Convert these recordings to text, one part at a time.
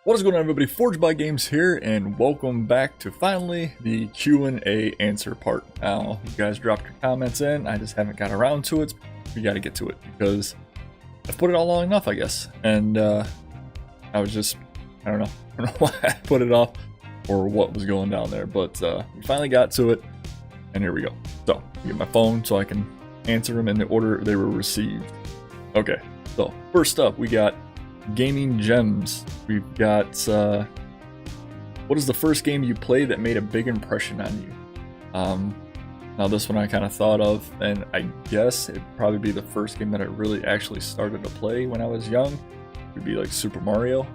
What is going on, everybody? Forged by Games here, and welcome back to finally the Q&A answer part. Now, you guys dropped your comments in. I just haven't got around to it. We got to get to it because I've put it all long enough, I guess. And I don't know why I put it off or what was going down there, but we finally got to it, and here we go. So, get my phone so I can answer them in the order they were received. Okay, so first up, we got Gaming Gems. We've got what is the first game you played that made a big impression on you? Now this one I kind of thought of, and I guess it'd probably be the first game that I really actually started to play when I was young. It'd be like Super Mario.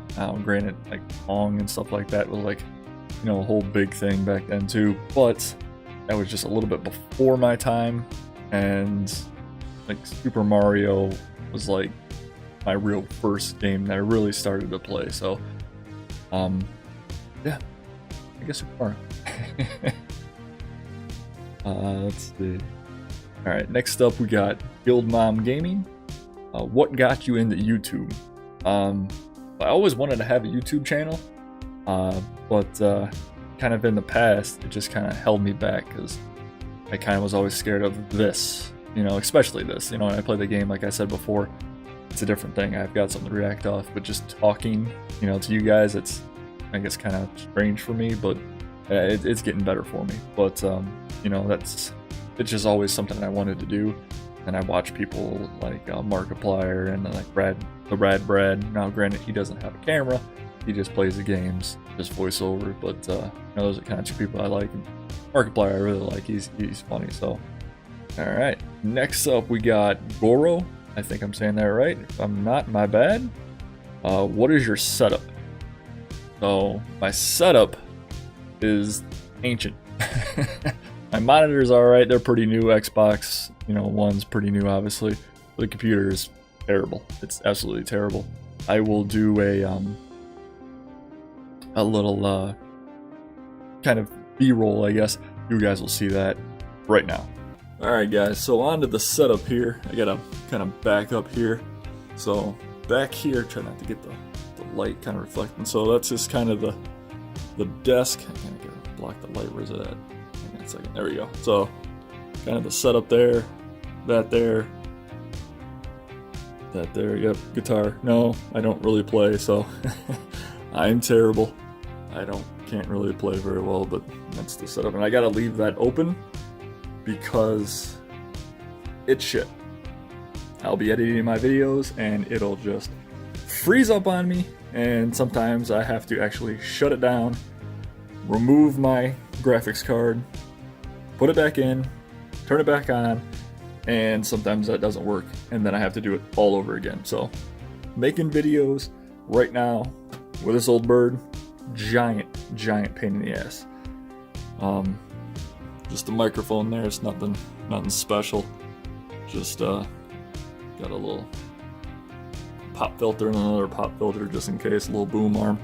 Granted, like Pong and stuff like that was like, you know, a whole big thing back then too, but that was just a little bit before my time, and like Super Mario was like my real first game that I really started to play. So yeah, I guess Super Mario. Let's see. All right, next up we got Guild Mom Gaming. What got you into YouTube? I always wanted to have a YouTube channel, but kind of in the past it just kind of held me back because I kind of was always scared of this, you know, especially this. You know, when I play the game, like I said before, it's a different thing. I've got something to react off, but just talking, you know, to you guys, it's, I guess, kind of strange for me, but it's getting better for me. But you know, it's just always something I wanted to do, and I watch people like Markiplier and like the Rad Brad. Now, granted, he doesn't have a camera; he just plays the games, just voiceover. But you know, those are kind of two people I like. And Markiplier I really like. He's funny. So, all right. Next up, we got Goro. I think I'm saying that right. If I'm not, my bad. What is your setup? So my setup is ancient. My monitor's alright, they're pretty new. Xbox, you know, One's pretty new, obviously. The computer is terrible. It's absolutely terrible. I will do a little kind of B-roll, I guess. You guys will see that right now. Alright guys, so on to the setup here. I gotta kind of back up here. So back here, try not to get the light kind of reflecting. So that's just kind of the desk. I kind of gotta block the light. Where's it at? Hang on a second. There we go. So kind of the setup there, that there, yep, guitar. No, I don't really play, so I'm terrible. Can't really play very well, but that's the setup. And I gotta leave that open because it's shit. I'll be editing my videos and it'll just freeze up on me, and sometimes I have to actually shut it down, remove my graphics card, put it back in, turn it back on, and sometimes that doesn't work, and then I have to do it all over again. So making videos right now with this old bird, giant pain in the ass. Just the microphone there, it's nothing special. Just got a little pop filter and another pop filter just in case, a little boom arm.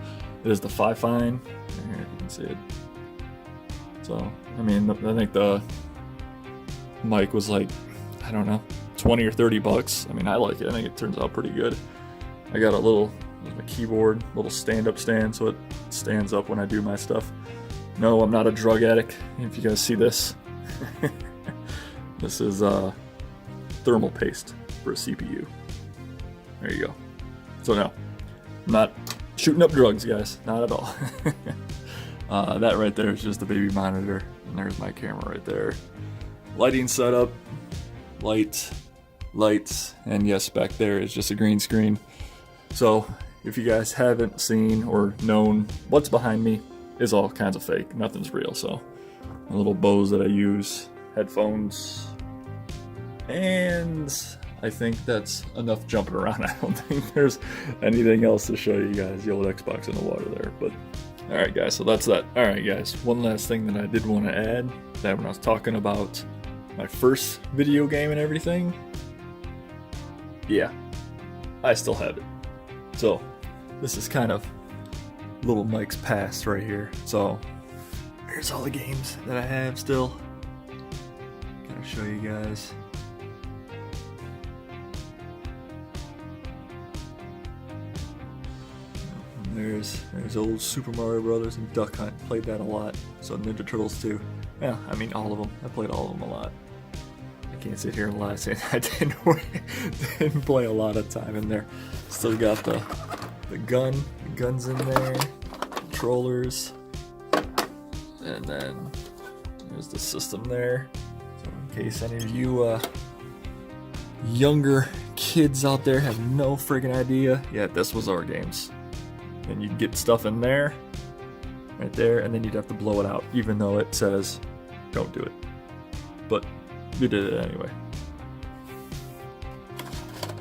It is the Fifine. Here, you can see it. So, I mean, I think the mic was like, I don't know, 20 or 30 bucks. I mean, I like it. I think it turns out pretty good. I got a little, my keyboard, little stand-up stand, so it stands up when I do my stuff. No, I'm not a drug addict, if you guys see this. This is thermal paste for a CPU. There you go. So no, I'm not shooting up drugs, guys. Not at all. That right there is just the baby monitor, and there's my camera right there. Lighting setup, lights, and yes, back there is just a green screen. So if you guys haven't seen or known, what's behind me is all kinds of fake. Nothing's real. So my little bows that I use, headphones, and I think that's enough jumping around. I don't think there's anything else to show you guys. The old Xbox in the water there. But alright guys, so that's that. Alright guys, one last thing that I did want to add, that when I was talking about my first video game and everything, yeah, I still have it. So this is kind of little Mike's past right here. So here's all the games that I have still. Gonna show you guys. There's old Super Mario Brothers and Duck Hunt. Played that a lot. So Ninja Turtles too. Yeah, I mean all of them. I played all of them a lot. I can't sit here and lie saying I didn't play a lot of time in there. Still got the guns in there, controllers, and then there's the system there. So in case any of you younger kids out there have no friggin' idea, yeah, this was our games. And you'd get stuff in there, right there, and then you'd have to blow it out, even though it says don't do it. But we did it anyway.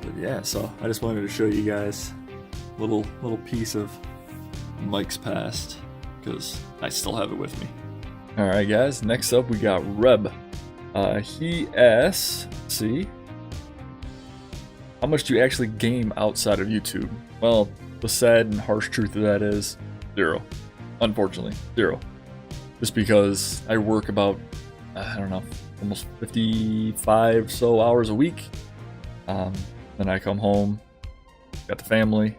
But yeah, so I just wanted to show you guys a little piece of Mike's past, because I still have it with me. Alright guys, next up we got Reb. He asks, see, how much do you actually game outside of YouTube? Well, the sad and harsh truth of that is 0. Unfortunately, 0. Just because I work about, I don't know, almost 55 so hours a week. Then I come home, got the family,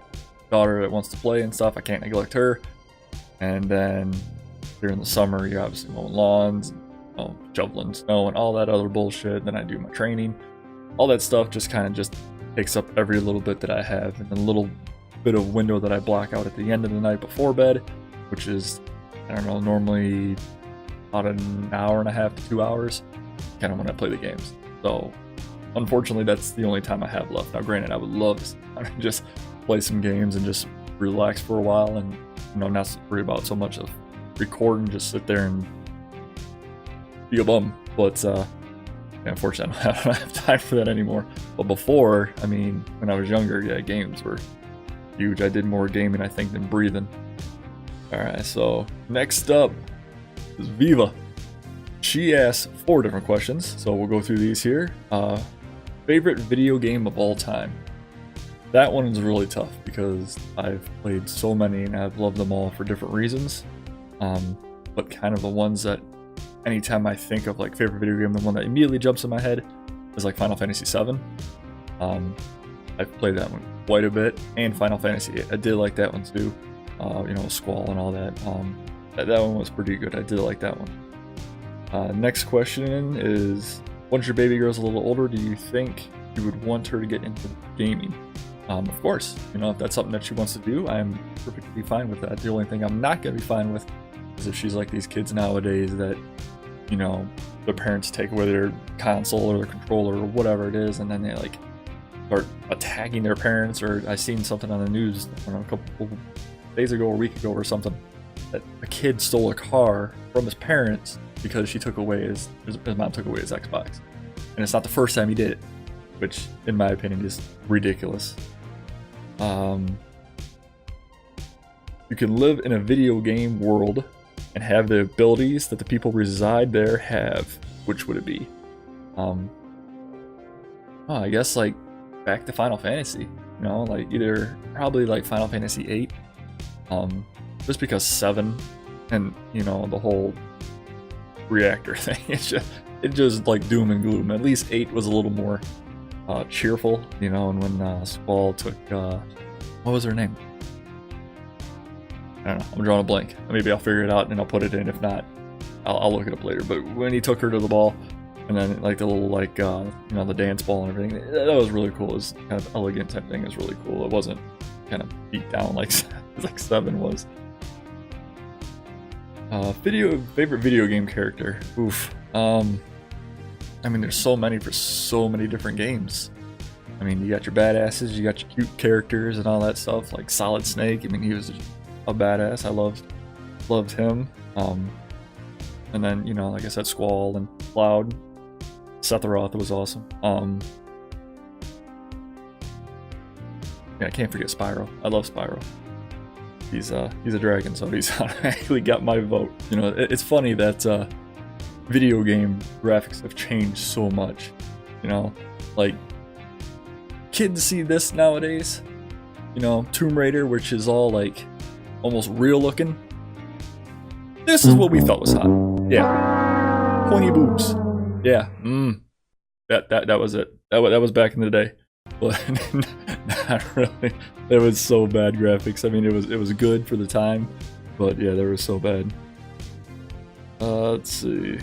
daughter that wants to play and stuff. I can't neglect her. And then during the summer, you're obviously mowing lawns, shoveling snow and all that other bullshit. Then I do my training. All that stuff just kind of just takes up every little bit that I have, and then a little bit of window that I block out at the end of the night before bed, which is, I don't know, normally about an hour and a half to 2 hours, kind of when I play the games. So unfortunately, that's the only time I have left. Now granted, I would love to just play some games and just relax for a while, and not worry about so much of recording, just sit there and be a bum. But yeah, unfortunately, I don't have time for that anymore. But before, I mean, when I was younger, yeah, games were huge. I did more gaming, I think, than breathing. Alright, so next up is Viva. She asked 4 different questions, so we'll go through these here. Favorite video game of all time? That one is really tough because I've played so many and I've loved them all for different reasons. But kind of the ones that anytime I think of like favorite video game, the one that immediately jumps in my head is like Final Fantasy VII. I've played that one quite a bit, and Final Fantasy 8. I did like that one too. Squall and all that. That one was pretty good. I did like that one. Next question is, once your baby girl's a little older, do you think you would want her to get into gaming? Of course, if that's something that she wants to do, I'm perfectly fine with that. The only thing I'm not going to be fine with is if she's like these kids nowadays that, their parents take away their console or their controller or whatever it is, and then they like start attacking their parents. Or I seen something on the news a couple days ago or a week ago or something, that a kid stole a car from his parents because she took away his mom took away his Xbox. And it's not the first time he did it, which in my opinion is ridiculous. You can live in a video game world and have the abilities that the people reside there have. Which would it be? I guess like back to Final Fantasy. Like either probably like Final Fantasy 8. Just because 7 and the whole reactor thing, it's just like doom and gloom. At least 8 was a little more cheerful, and when Squall took what was her name? I don't know, I'm drawing a blank. Maybe I'll figure it out and I'll put it in. If not, I'll look it up later. But when he took her to the ball, and then like the little like the dance ball and everything, that was really cool. It was kind of elegant type thing. It was really cool. It wasn't kind of beat down like 7 was. Favorite video game character? Oof. I mean, there's so many for so many different games. I mean, you got your badasses, you got your cute characters and all that stuff, like Solid Snake. I mean, he was a badass. I loved him. And then, like I said, Squall and Cloud. Sephiroth was awesome. Yeah, I can't forget Spyro. I love Spyro. He's a dragon, so he's actually got my vote. It's funny that video game graphics have changed so much. Like kids see this nowadays. Tomb Raider, which is all like almost real looking. This is what we thought was hot. Yeah, pointy boobs. Yeah, that was it. That was back in the day. but not really. It was so bad graphics. I mean, it was good for the time, but yeah, they were so bad. Let's see.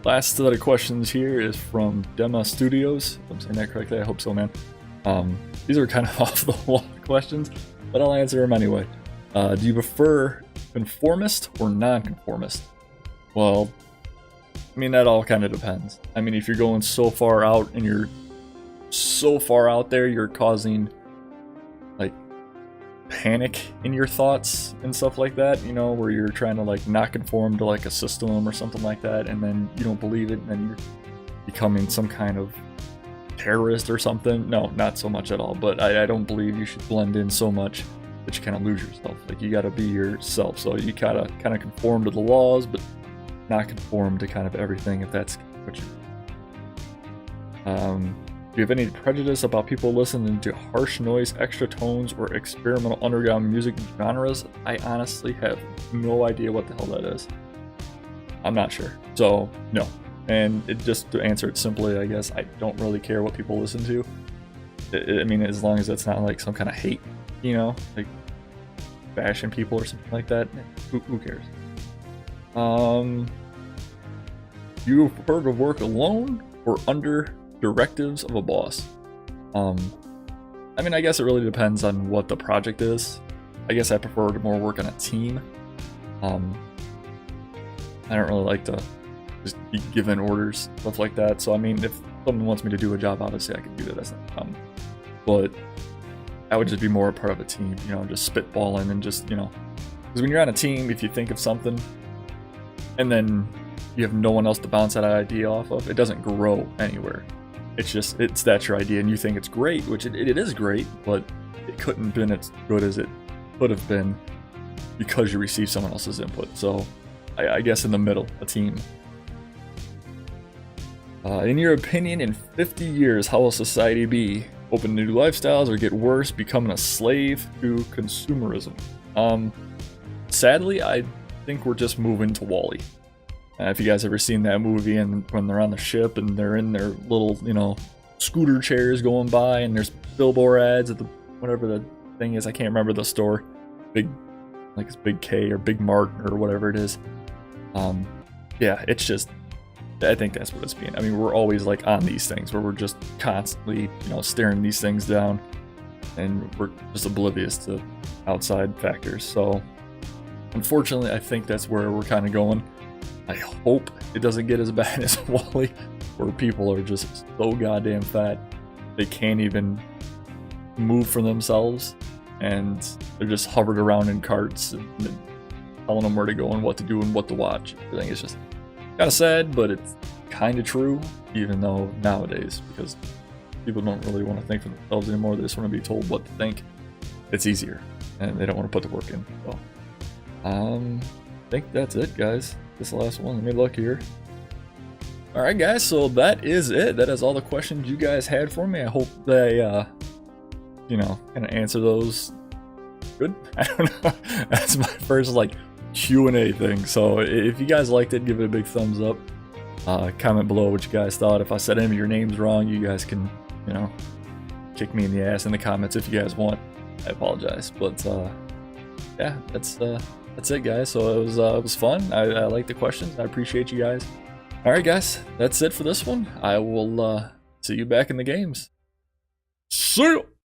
Last set of questions here is from Dema Studios. If I'm saying that correctly, I hope so, man. These are kind of off the wall questions, but I'll answer them anyway. Do you prefer conformist or non-conformist? Well, I mean, that all kind of depends. I mean, if you're going so far out and you're so far out there, you're causing like panic in your thoughts and stuff like that, you know, where you're trying to like not conform to like a system or something like that, and then you don't believe it, and then you're becoming some kind of terrorist or something. No, not so much at all, but I don't believe you should blend in so much that you kind of lose yourself. Like, you got to be yourself, so you gotta kind of conform to the laws, but not conform to kind of everything, if that's what you do you have any prejudice about people listening to harsh noise, extra tones, or experimental underground music genres? I honestly have no idea what the hell that is. I'm not sure. So, no. And just to answer it simply, I guess, I don't really care what people listen to. I mean, as long as it's not like some kind of hate, you know, like bashing people or something like that, who cares? Do you prefer to work alone or under directives of a boss? I mean, I guess it really depends on what the project is. I guess I prefer to more work on a team. I don't really like to just be given orders, stuff like that. So I mean, if someone wants me to do a job, obviously I can do that, that's not a problem. But I would just be more a part of a team, you know, just spitballing and just, you know, because when you're on a team, if you think of something and then you have no one else to bounce that idea off of, it doesn't grow anywhere. It's that's your idea, and you think it's great, which it is great, but it couldn't have been as good as it could have been because you received someone else's input. So I guess in the middle, a team. In your opinion, in 50 years, how will society be? Open to new lifestyles or get worse, becoming a slave to consumerism? Sadly, I think we're just moving to WALL-E. If you guys ever seen that movie, and when they're on the ship and they're in their little, you know, scooter chairs going by, and there's billboard ads at the whatever the thing is, I can't remember the store, big, like it's Big K or Big Mart or whatever it is. Yeah, it's just, I think that's what it's being. I mean, we're always like on these things where we're just constantly, you know, staring these things down, and we're just oblivious to outside factors. So unfortunately, I think that's where we're kind of going. I hope it doesn't get as bad as WALL-E, where people are just so goddamn fat they can't even move for themselves, and they're just hovered around in carts and telling them where to go and what to do and what to watch. I think it's just kind of sad, but it's kind of true, even though nowadays, because people don't really want to think for themselves anymore, they just want to be told what to think. It's easier, and they don't want to put the work in. So, I think that's it, guys. This last one, let me look here. Alright guys, so that is it. That is all the questions you guys had for me. I hope they, you know, kind of answer those good. I don't know. That's my first, like, Q&A thing. So if you guys liked it, give it a big thumbs up. Comment below what you guys thought. If I said any of your names wrong, you guys can, you know, kick me in the ass in the comments if you guys want. I apologize. But, yeah, that's it, guys. So it was fun. I like the questions. I appreciate you guys. All right, guys, that's it for this one. I will see you back in the games. See ya!